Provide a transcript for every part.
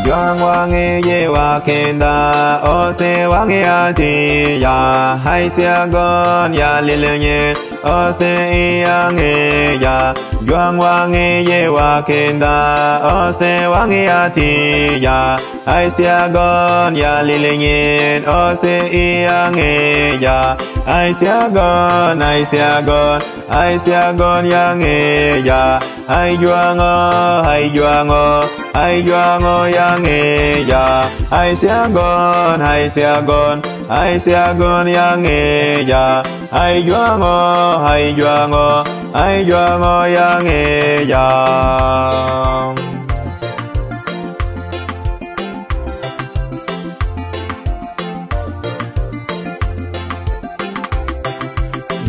Doang wangi ye wakenda ose wangi ati ya hai sia gon ya lilenye ose iange ya Doang wangi ye wakenda ose wangi ati ya hai sia gon ya lilenye ose iange ya hai sia gon yange ya hai juango yange ya hai sia gon yange ya hai juango yange ya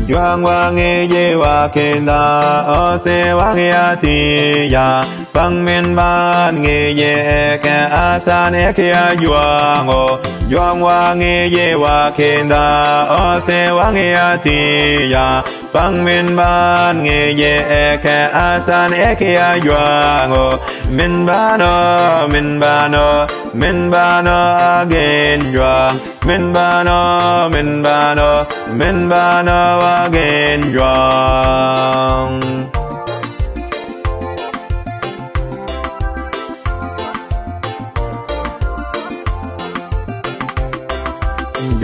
Doang wangi ye wakenda ose wangi ati ya Pang min ban nge ye ke asan ke juango Doang wangi ye wakenda ose wangi ati ya Pang min ban nge ye ke asan ke juango Min bano again juang Min bano again juang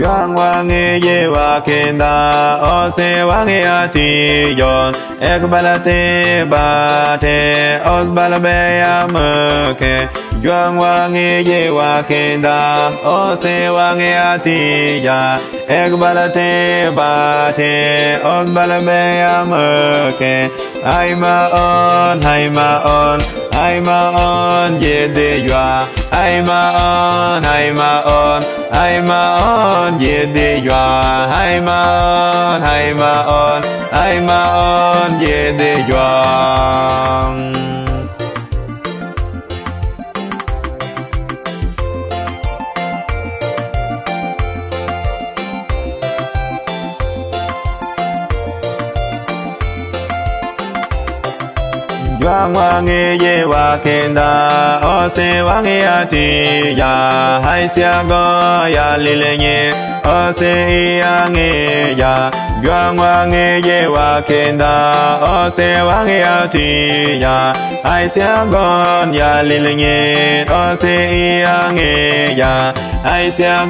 Doang wangi ye wakenda ose wangi ati yon Ek balate bate os balabe amke Doang wangi ye wakenda ose wangi ati ya Ek balate bate os balabe amke Hai ma on ye de yua Hai ma on ye de yua Hai ma on ye de yua Doang wangi ye wakenda ose wangi ati ya hai sia go ya lilenye ose iange ya Doang wangi ye wakenda ose wangi ati ya hai sia go ya lilenye ose iange ya hai sia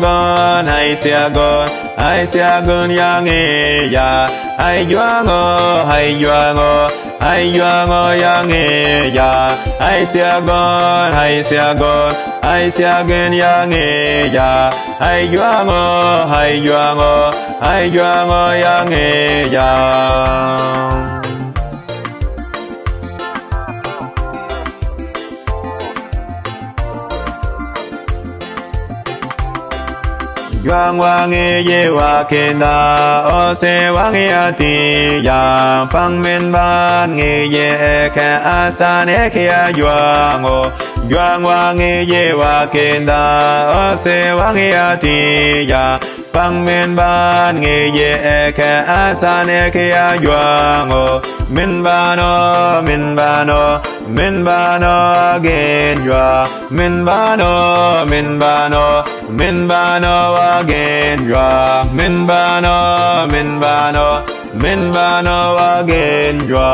gon yange ya hai juango yange ya hai sia gon yange ya hai juango yange ya Doang wangi ye wakenda ose wangi ati ya Pang min ban nge ye ke asan ke juango Doang wangi ye wakenda ose wangi ati ya Pang min ban nge ye ke asan ke juango Min bano again jua Min bano again jua Min bano again jua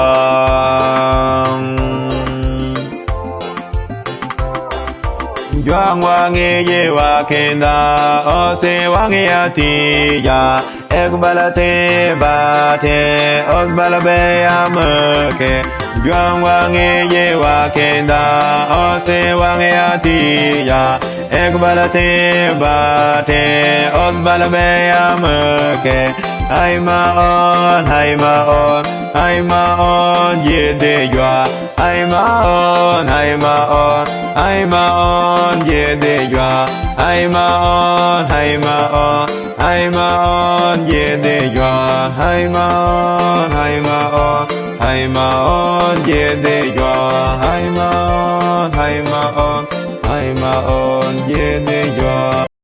Doang wangi ye wakenda ose wangi ati ya Ek balate bate os balabe amke Doang wangi ye wakenda ose wangi ati ya Ek balate bate os balabe amke Hai ma on ye de yua Hai ma on ye de yua Hai ma on ye de yua Hai ma on ye de yua Hai ma on ye de yua